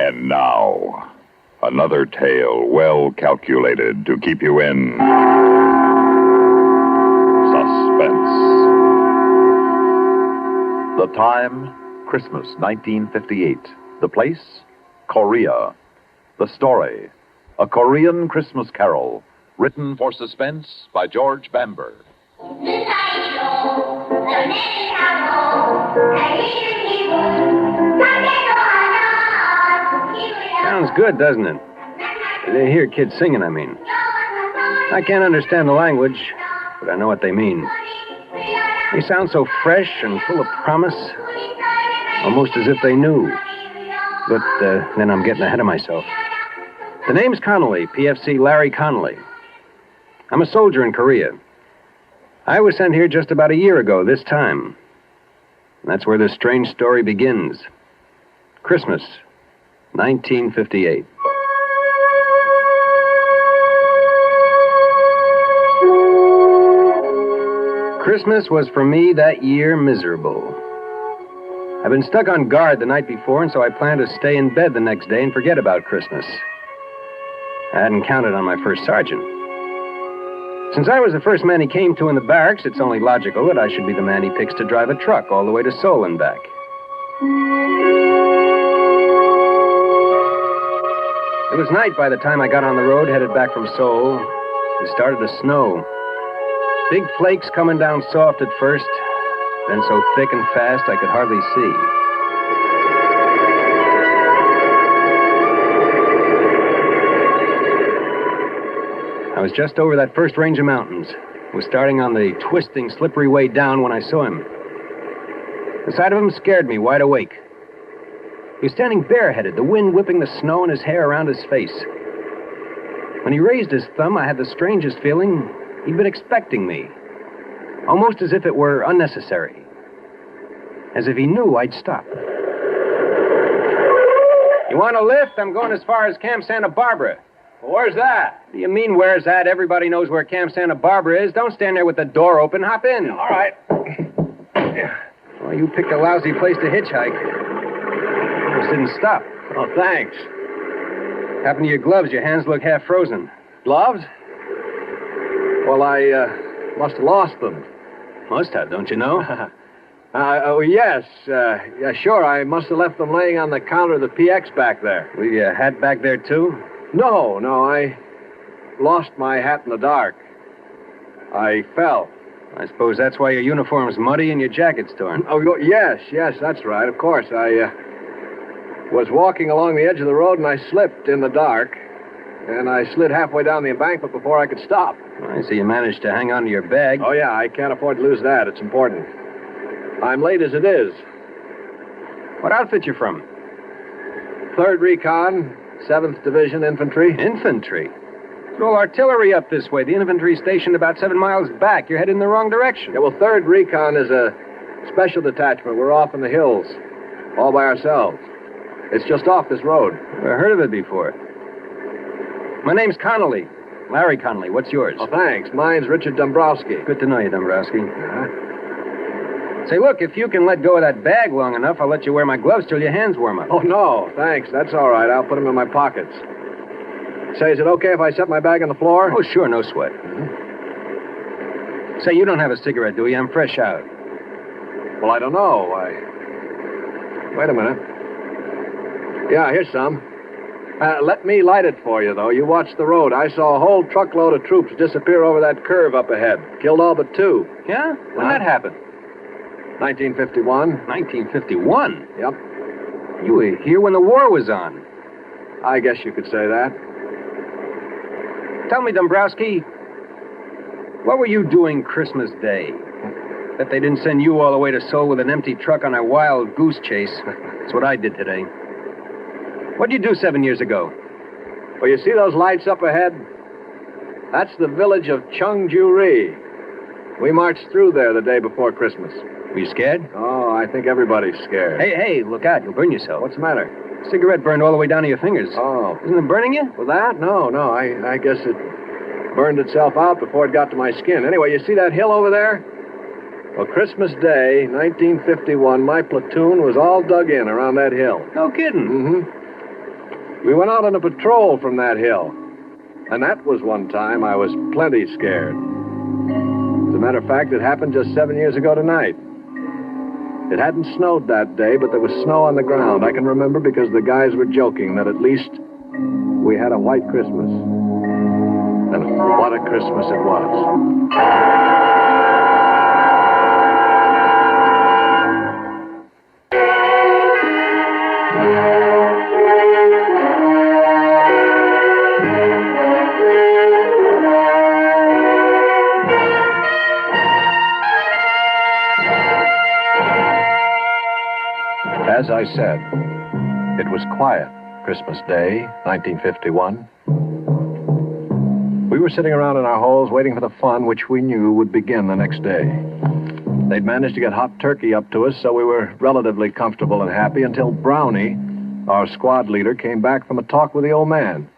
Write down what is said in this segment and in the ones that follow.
And now, another tale well calculated to keep you in suspense. The time, Christmas 1958. The place, Korea. The story, a Korean Christmas carol, written for Suspense by George Bamber. Sounds good, doesn't it? They hear kids singing, I mean. I can't understand the language, but I know what they mean. They sound so fresh and full of promise, almost as if they knew. But then I'm getting ahead of myself. The name's Connolly, PFC Larry Connolly. I'm a soldier in Korea. I was sent here just about a year ago this time. And that's where this strange story begins. Christmas, 1958. Christmas was for me that year miserable. I'd been stuck on guard the night before, and so I planned to stay in bed the next day and forget about Christmas. I hadn't counted on my first sergeant. Since I was the first man he came to in the barracks, it's only logical that I should be the man he picks to drive a truck all the way to Seoul and back. It was night by the time I got on the road headed back from Seoul. It started to snow. Big flakes coming down soft at first, then so thick and fast I could hardly see. I was just over that first range of mountains. Was starting on the twisting, slippery way down when I saw him. The sight of him scared me wide awake. He was standing bareheaded, the wind whipping the snow and his hair around his face. When he raised his thumb, I had the strangest feeling he'd been expecting me. Almost as if it were unnecessary. As if he knew I'd stop. You want a lift? I'm going as far as Camp Santa Barbara. Well, where's that? What do you mean, where's that? Everybody knows where Camp Santa Barbara is. Don't stand there with the door open. Hop in. All right. Well, you picked a lousy place to hitchhike. Just didn't stop. Oh, thanks. Happened to your gloves? Your hands look half frozen. Gloves? Well, I must have lost them. Must have, don't you know? Yes. Yeah, sure. I must have left them laying on the counter of the PX back there. Leave your hat back there, too? No. I lost my hat in the dark. I fell. I suppose that's why your uniform's muddy and your jacket's torn. Oh, yes, that's right. Of course. I was walking along the edge of the road and I slipped in the dark. And I slid halfway down the embankment before I could stop. I see you managed to hang on to your bag. Oh, yeah, I can't afford to lose that. It's important. I'm late as it is. What outfit you from? 3rd Recon, 7th Division Infantry. Infantry? There's all artillery up this way. The infantry stationed about 7 miles back. You're headed in the wrong direction. Yeah, well, 3rd Recon is a special detachment. We're off in the hills, all by ourselves. It's just off this road. Never heard of it before. My name's Connolly. Larry Connolly. What's yours? Oh, thanks. Mine's Richard Dombrowski. Good to know you, Dombrowski. Say, look, if you can let go of that bag long enough, I'll let you wear my gloves till your hands warm up. Oh, no, thanks. That's all right. I'll put them in my pockets. Say, is it okay if I set my bag on the floor? Oh, sure, no sweat. Say, you don't have a cigarette, do you? I'm fresh out. Well, I don't know. Wait a minute. Yeah, here's some. Let me light it for you, though. You watch the road. I saw a whole truckload of troops disappear over that curve up ahead. Killed all but 2. Yeah? When that happened? 1951. 1951? Yep. You were here when the war was on. I guess you could say that. Tell me, Dombrowski, what were you doing Christmas Day? Bet they didn't send you all the way to Seoul with an empty truck on a wild goose chase. That's what I did today. What'd you do 7 years ago? Well, you see those lights up ahead? That's the village of Cheongju-ri. We marched through there the day before Christmas. Were you scared? Oh, I think everybody's scared. Hey, look out. You'll burn yourself. What's the matter? Cigarette burned all the way down to your fingers. Oh. Isn't it burning you? Well, that? No. I guess it burned itself out before it got to my skin. Anyway, you see that hill over there? Well, Christmas Day, 1951, my platoon was all dug in around that hill. No kidding. Mm-hmm. We went out on a patrol from that hill. And that was one time I was plenty scared. As a matter of fact, it happened just 7 years ago tonight. It hadn't snowed that day, but there was snow on the ground. I can remember because the guys were joking that at least we had a white Christmas. And what a Christmas it was. As I said, it was quiet Christmas Day, 1951. We were sitting around in our holes waiting for the fun which we knew would begin the next day. They'd managed to get hot turkey up to us, so we were relatively comfortable and happy until Brownie, our squad leader, came back from a talk with the old man.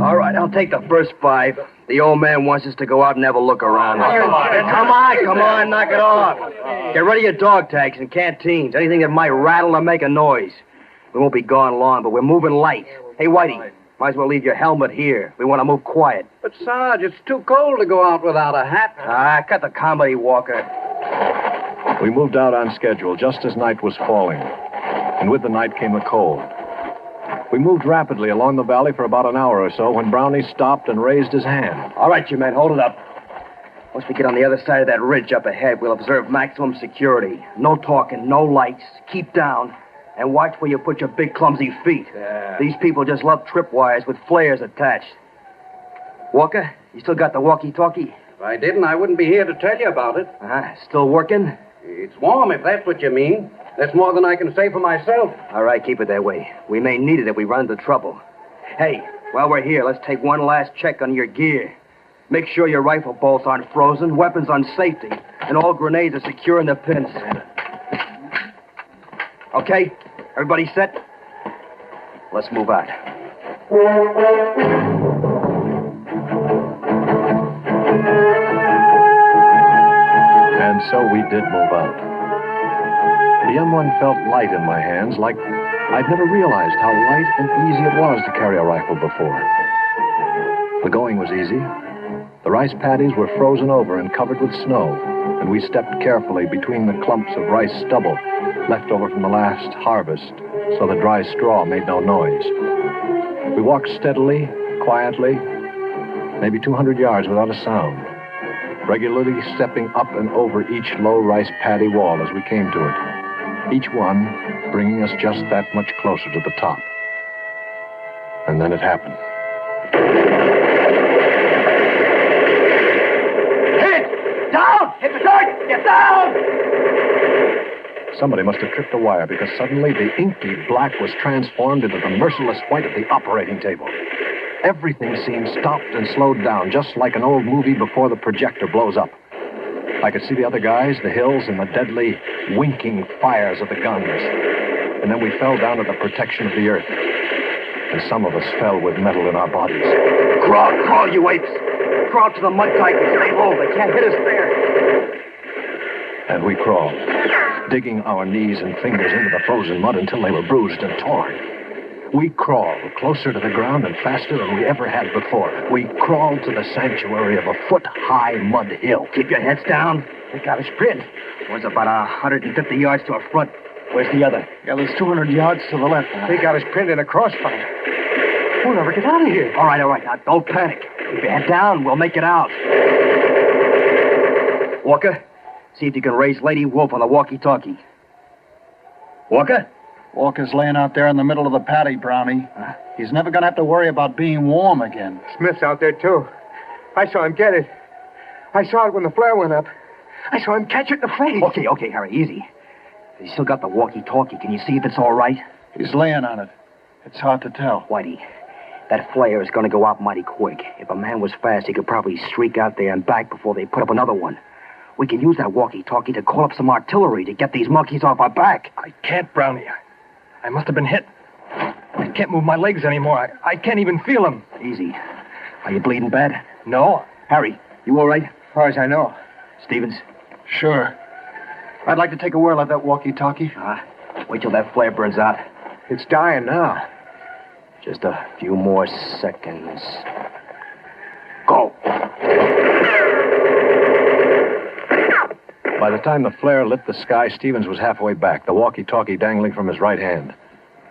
All right, I'll take the first 5. The old man wants us to go out and have a look around. Come on, knock it off. Get ready your dog tags and canteens, anything that might rattle or make a noise. We won't be gone long, but we're moving light. Hey, Whitey, might as well leave your helmet here. We want to move quiet. But, Sarge, it's too cold to go out without a hat. Cut the comedy, Walker. We moved out on schedule just as night was falling. And with the night came the cold. We moved rapidly along the valley for about an hour or so when Brownie stopped and raised his hand. All right, you men, hold it up. Once we get on the other side of that ridge up ahead, we'll observe maximum security. No talking, no lights. Keep down. And watch where you put your big, clumsy feet. Yeah. These people just love tripwires with flares attached. Walker, you still got the walkie-talkie? If I didn't, I wouldn't be here to tell you about it. Still working? It's warm, if that's what you mean. That's more than I can say for myself. All right, keep it that way. We may need it if we run into trouble. Hey, while we're here, let's take one last check on your gear. Make sure your rifle bolts aren't frozen, weapons on safety, and all grenades are secure in the pins. Okay? Everybody set? Let's move out. And so we did move out. The M1 felt light in my hands, like I'd never realized how light and easy it was to carry a rifle before. The going was easy. The rice paddies were frozen over and covered with snow, and we stepped carefully between the clumps of rice stubble left over from the last harvest, so the dry straw made no noise. We walked steadily, quietly, maybe 200 yards without a sound, regularly stepping up and over each low rice paddy wall as we came to it. Each one bringing us just that much closer to the top. And then it happened. Hit it! Down! Hit the dirt! Get down! Somebody must have tripped a wire because suddenly the inky black was transformed into the merciless white of the operating table. Everything seemed stopped and slowed down, just like an old movie before the projector blows up. I could see the other guys, the hills, and the deadly, winking fires of the guns. And then we fell down to the protection of the earth. And some of us fell with metal in our bodies. Crawl, you apes! Crawl to the mud tight and stay low. They can't hit us there. And we crawled, digging our knees and fingers into the frozen mud until they were bruised and torn. We crawled closer to the ground and faster than we ever had before. We crawled to the sanctuary of a foot-high mud hill. Keep your heads down. They got us pinned. One's about 150 yards to our front. Where's the other? Yeah, there's 200 yards to the left. They got us pinned in a crossfire. We'll never get out of here. All right. Now, don't panic. Keep your head down. We'll make it out. Walker, see if you can raise Lady Wolf on the walkie-talkie. Walker? Walker's laying out there in the middle of the paddy, Brownie. He's never going to have to worry about being warm again. Smith's out there, too. I saw him get it. I saw it when the flare went up. I saw him catch it in the face. Okay, Harry, easy. He's still got the walkie-talkie. Can you see if it's all right? He's laying on it. It's hard to tell. Whitey, that flare is going to go out mighty quick. If a man was fast, he could probably streak out there and back before they put up another one. We can use that walkie-talkie to call up some artillery to get these monkeys off our back. I can't, Brownie. I must have been hit. I can't move my legs anymore. I can't even feel them. Easy. Are you bleeding bad? No. Harry, you all right? As far as I know. Stevens? Sure. I'd like to take a whirl at that walkie-talkie. Wait till that flare burns out. It's dying now. Just a few more seconds. Go. By the time the flare lit the sky, Stevens was halfway back, the walkie-talkie dangling from his right hand.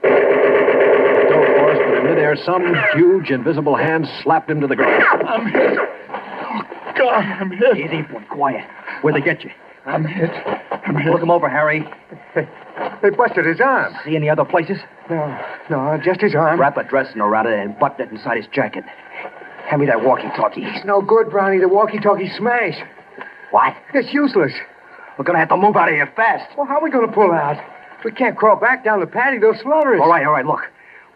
He dove for us, but in midair, some huge, invisible hand slapped him to the ground. I'm hit. Oh, God, I'm hit. Easy, boy. Quiet. Where'd they get you? I'm hit. Look him over, Harry. They busted his arm. See any other places? No, just his arm. Wrap a dressing around it and button it inside his jacket. Hand me that walkie-talkie. It's no good, Brownie. The walkie-talkie smashed. What? It's useless. We're gonna have to move out of here fast. Well, how are we going to pull out? We can't crawl back down the patty. They'll slaughter us. All right, look.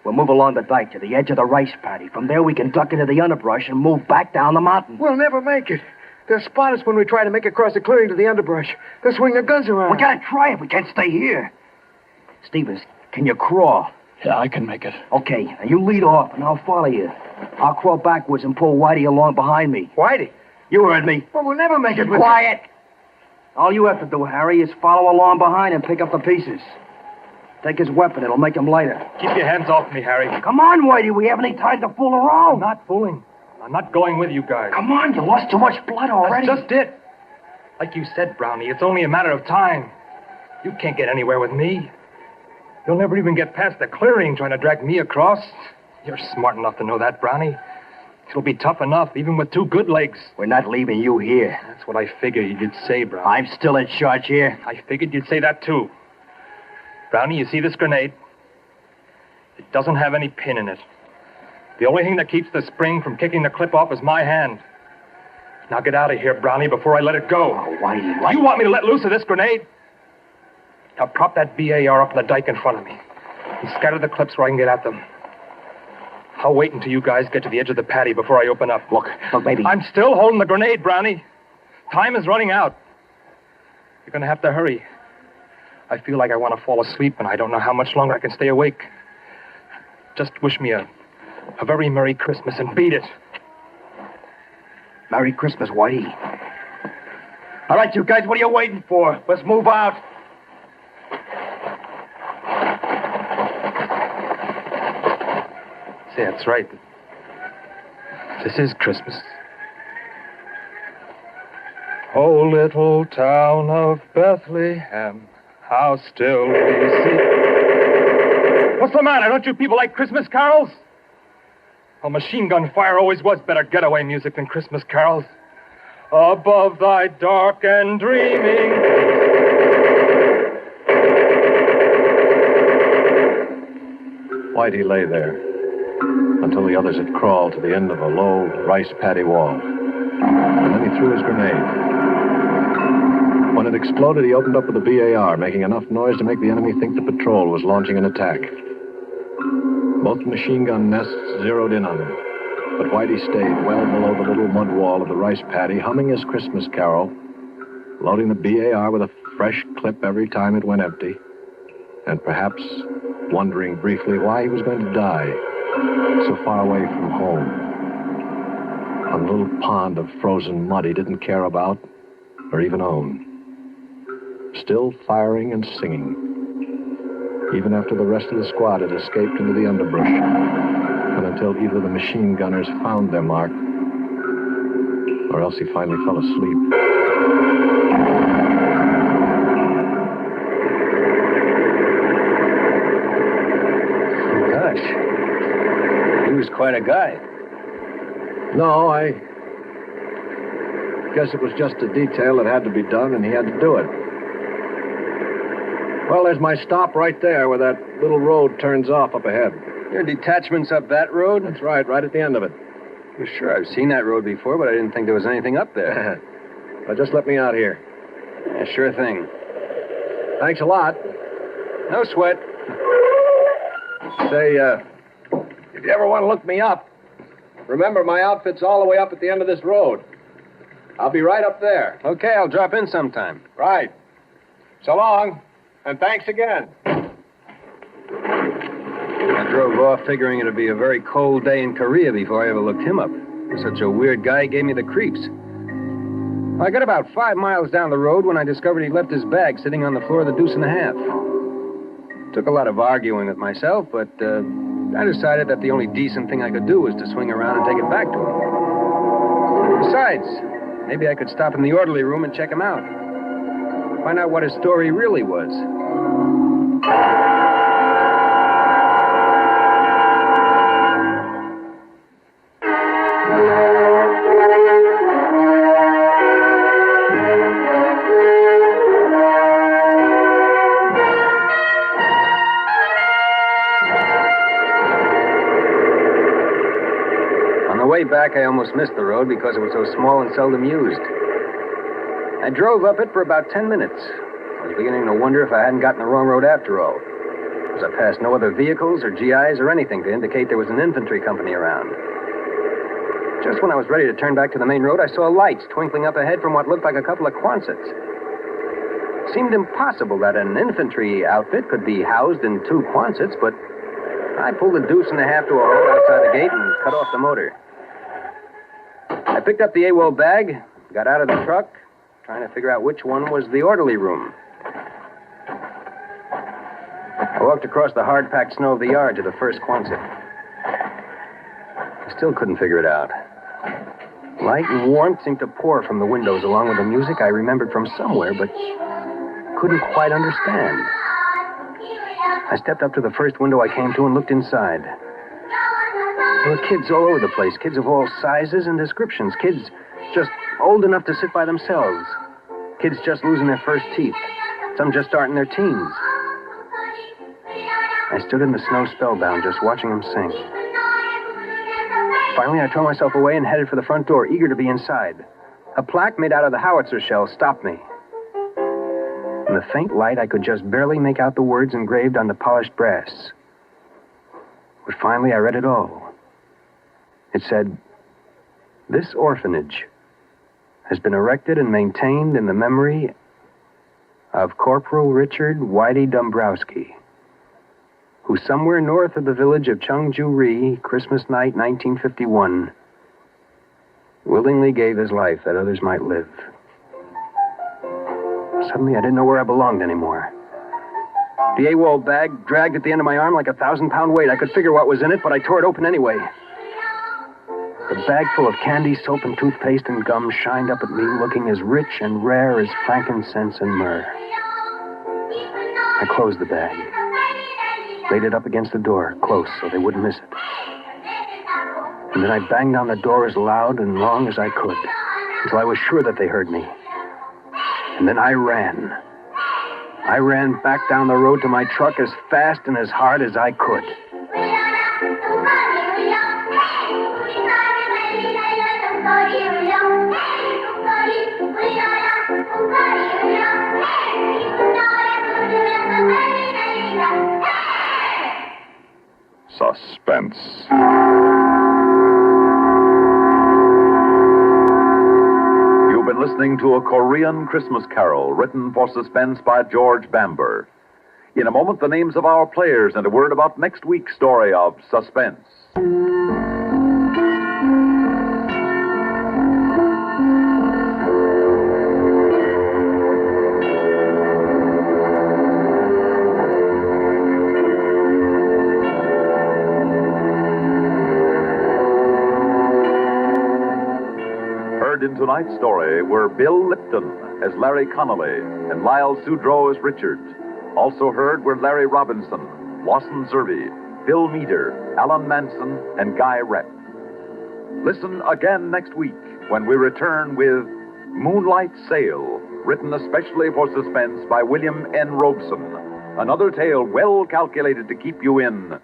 We'll move along the dike to the edge of the rice paddy. From there, we can duck into the underbrush and move back down the mountain. We'll never make it. They'll spot us when we try to make across the clearing to the underbrush. They'll swing their guns around. We gotta try it. We can't stay here. Stevens, can you crawl? Yeah, I can make it. Okay, now you lead off, and I'll follow you. I'll crawl backwards and pull Whitey along behind me. Whitey? You heard me. Well, we'll never make it with... Quiet! All you have to do, Harry, is follow along behind and pick up the pieces. Take his weapon. It'll make him lighter. Keep your hands off me, Harry. Come on, Whitey. We haven't any time to fool around. I'm not fooling. I'm not going with you guys. Come on. You lost too much blood already. That's just it. Like you said, Brownie, it's only a matter of time. You can't get anywhere with me. You'll never even get past the clearing trying to drag me across. You're smart enough to know that, Brownie. It'll be tough enough, even with two good legs. We're not leaving you here. That's what I figured you'd say, Brownie. I'm still in charge here. I figured you'd say that, too. Brownie, you see this grenade? It doesn't have any pin in it. The only thing that keeps the spring from kicking the clip off is my hand. Now get out of here, Brownie, before I let it go. Oh, Whitey. You want me to let loose of this grenade? Now prop that BAR up on the dike in front of me and scatter the clips where I can get at them. I'll wait until you guys get to the edge of the patty before I open up. Look, baby. I'm still holding the grenade, Brownie. Time is running out. You're going to have to hurry. I feel like I want to fall asleep, and I don't know how much longer I can stay awake. Just wish me a very Merry Christmas and beat it. Merry Christmas, Whitey. All right, you guys, what are you waiting for? Let's move out. Say, that's right. This is Christmas. Oh, little town of Bethlehem, how still we see. What's the matter? Don't you people like Christmas carols? Well, machine gun fire always was better getaway music than Christmas carols. Above thy dark and dreaming. Whitey lay there until the others had crawled to the end of a low rice paddy wall. And then he threw his grenade. When it exploded, he opened up with a BAR, making enough noise to make the enemy think the patrol was launching an attack. Both machine gun nests zeroed in on him, but Whitey stayed well below the little mud wall of the rice paddy, humming his Christmas carol, loading the BAR with a fresh clip every time it went empty, and perhaps wondering briefly why he was going to die so far away from home, on a little pond of frozen mud he didn't care about or even own. Still firing and singing, even after the rest of the squad had escaped into the underbrush, and until either the machine gunners found their mark, or else he finally fell asleep. Gosh, he was quite a guy. No, I guess it was just a detail that had to be done, and he had to do it. Well, there's my stop right there where that little road turns off up ahead. Your detachment's up that road? That's right at the end of it. Well, sure, I've seen that road before, but I didn't think there was anything up there. Well, just let me out here. Yeah, sure thing. Thanks a lot. No sweat. Say, if you ever want to look me up, remember my outfit's all the way up at the end of this road. I'll be right up there. Okay, I'll drop in sometime. Right. So long, and thanks again. I drove off figuring it'd be a very cold day in Korea before I ever looked him up. Such a weird guy gave me the creeps. I got about 5 miles down the road when I discovered he left his bag sitting on the floor of the Deuce and a Half. Took a lot of arguing with myself, but I decided that the only decent thing I could do was to swing around and take it back to him. Besides, maybe I could stop in the orderly room and check him out. Find out what his story really was. On the way back, I almost missed the road because it was so small and seldom used. I drove up it for about 10 minutes. I was beginning to wonder if I hadn't gotten the wrong road after all, because I passed no other vehicles or GIs or anything to indicate there was an infantry company around. Just when I was ready to turn back to the main road, I saw lights twinkling up ahead from what looked like a couple of Quonsets. It seemed impossible that an infantry outfit could be housed in 2 Quonsets, but I pulled a deuce and a half to a halt outside the gate and cut off the motor. I picked up the AWOL bag, got out of the truck, trying to figure out which one was the orderly room. I walked across the hard-packed snow of the yard to the first Quonset. I still couldn't figure it out. Light and warmth seemed to pour from the windows along with the music I remembered from somewhere, but couldn't quite understand. I stepped up to the first window I came to and looked inside. There were kids all over the place, kids of all sizes and descriptions, kids just old enough to sit by themselves, kids just losing their first teeth, some just starting their teens. I stood in the snow spellbound, just watching them sing. Finally, I tore myself away and headed for the front door, eager to be inside. A plaque made out of the howitzer shell stopped me. In the faint light, I could just barely make out the words engraved on the polished brass. But finally, I read it all. It said, "This orphanage has been erected and maintained in the memory of Corporal Richard Whitey Dombrowski, who somewhere north of the village of Chungju-ri, Christmas night, 1951, willingly gave his life that others might live." Suddenly, I didn't know where I belonged anymore. The AWOL bag dragged at the end of my arm like a 1,000-pound weight. I could figure what was in it, but I tore it open anyway. The bag full of candy, soap, and toothpaste and gum shined up at me, looking as rich and rare as frankincense and myrrh. I closed the bag, laid it up against the door, close, so they wouldn't miss it. And then I banged on the door as loud and long as I could, until I was sure that they heard me. And then I ran. I ran back down the road to my truck as fast and as hard as I could. Suspense. You've been listening to a Korean Christmas Carol written for Suspense by George Bamber. In a moment, the names of our players and a word about next week's story of Suspense. In tonight's story were Bill Lipton as Larry Connolly and Lyle Sudrow as Richard. Also heard were Larry Robinson, Lawson Zerby, Phil Meader, Alan Manson, and Guy Rep. Listen again next week when we return with Moonlight Sail, written especially for Suspense by William N. Robeson. Another tale well calculated to keep you in